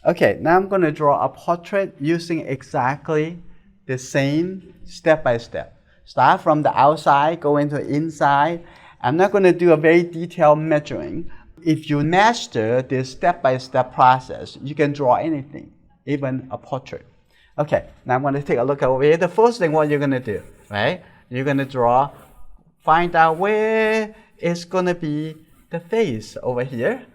Okay, now I'm going to draw a portrait using exactly the same step by step. Start from the outside, go into inside. I'm not going to do a very detailed measuring. If you master this step-by-step process, you can draw anything, even a portrait. Okay, now I'm going to take a look over here. The first thing what you're going to do, right? You're going to find out where is going to be the face over here,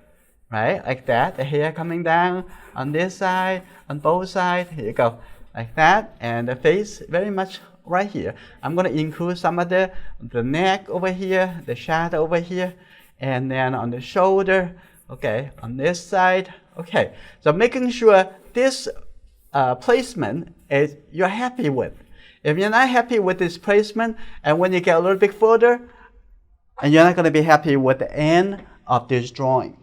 right? Like that, the hair coming down on this side, on both sides. Here you go, like that, and the face very much right here. I'm going to include some of the neck over here, the shadow over here, and then on the shoulder, okay, on this side. Okay, so making sure this placement is you're happy with. If you're not happy with this placement, and when you get a little bit further, and you're not going to be happy with the end of this drawing.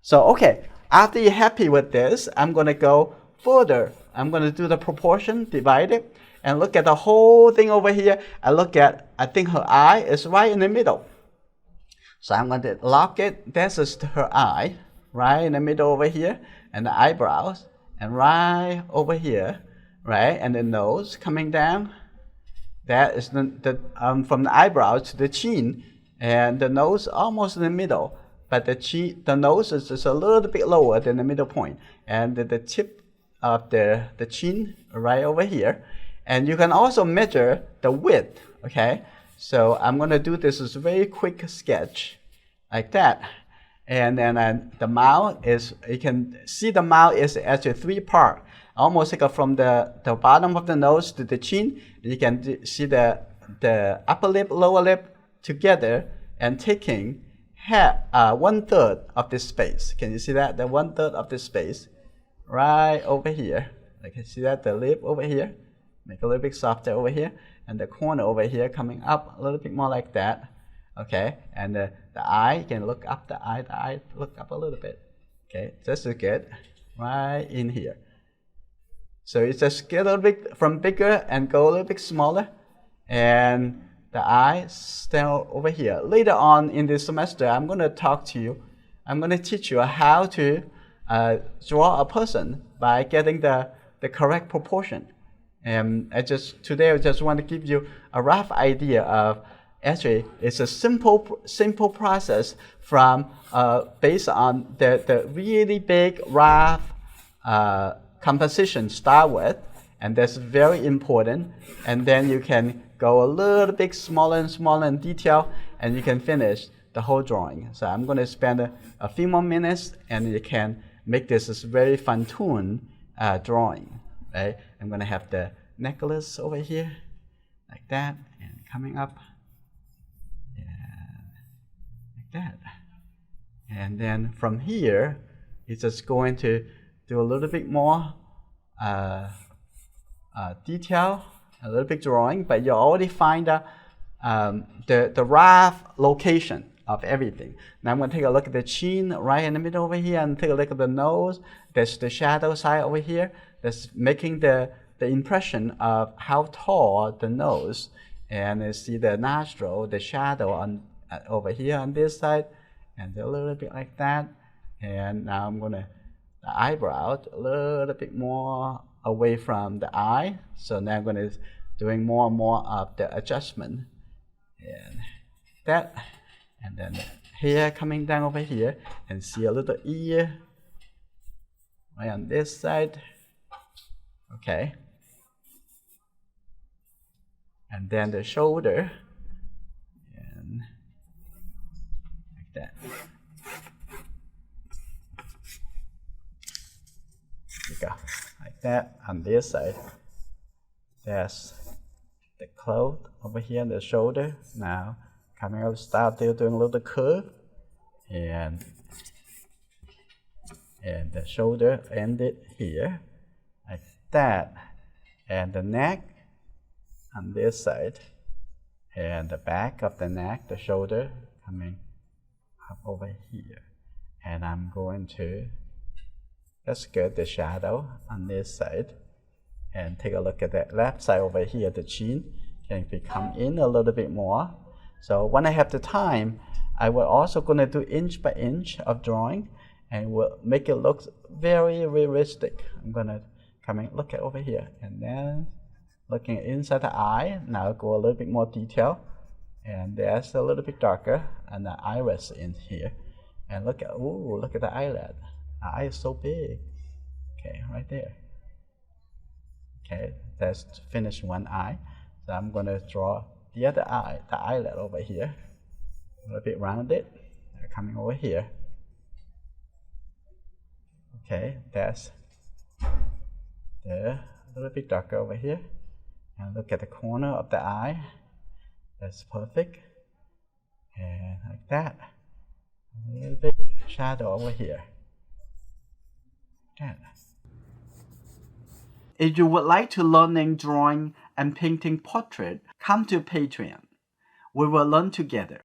So, okay, after you're happy with this, I'm going to go further. I'm going to do the proportion, divide it, and look at the whole thing over here. I think her eye is right in the middle. So I'm going to lock it. This is her eye, right in the middle over here, and the eyebrows, and right over here, right, and the nose coming down. That is from the eyebrows to the chin, and the nose almost in the middle, but the nose is just a little bit lower than the middle point, and the tip of the chin right over here. And you can also measure the width, okay? So I'm going to do this as a very quick sketch, like that. And then the mouth is, you can see the mouth is actually three parts, almost like from the bottom of the nose to the chin. You can see the upper lip, lower lip together and taking 1/3 of this space. Can you see that? The 1/3 of this space right over here. You can see that the lip over here. Make a little bit softer over here, and the corner over here coming up a little bit more like that. Okay, and the eye, you can look up the eye look up a little bit. Okay, just as good, right in here. So it's just get a little bit from bigger and go a little bit smaller, and the eye still over here. Later on in this semester, I'm going to teach you how to draw a person by getting the correct proportion. And today I just want to give you a rough idea of, actually it's a simple process from based on the really big rough composition start with, and that's very important, and then you can go a little bit smaller and smaller in detail, and you can finish the whole drawing. So I'm going to spend a few more minutes, and you can make this a very fun-tuned drawing. Right? I'm going to have the necklace over here, like that, and coming up, and like that. And then from here, it's just going to do a little bit more detail, a little bit drawing, but you already find the rough location of everything. Now I'm going to take a look at the chin right in the middle over here, and take a look at the nose. There's the shadow side over here. That's making the impression of how tall the nose, and you see the nostril, the shadow on over here on this side, and a little bit like that. And now I'm going to the eyebrows a little bit more away from the eye. So now I'm going to doing more and more of the adjustment, and that, and then the hair coming down over here, and see a little ear right on this side. Okay, and then the shoulder, and like that. There you go, like that on this side. There's the cloth over here on the shoulder. Now coming up, start doing a little curve, and the shoulder ended here, like that, and the neck on this side, and the back of the neck, the shoulder coming up over here. And I'm going to just get the shadow on this side, and take a look at that left side over here, the chin can come in a little bit more. So when I have the time, I will also going to do inch by inch of drawing, and we'll make it look very realistic. I'm gonna come and look at over here, and then looking inside the eye. Now go a little bit more detail, and there's a little bit darker, and the iris in here. And look at the eyelid. The eye is so big. Okay, right there. Okay, that's finished one eye. So I'm gonna draw the other eye, the eyelid over here. A little bit rounded. Coming over here. Okay, that's there. A little bit darker over here. And look at the corner of the eye. That's perfect. And like that. A little bit shadow over here. Like that. If you would like to learn drawing and painting portrait, come to Patreon. We will learn together.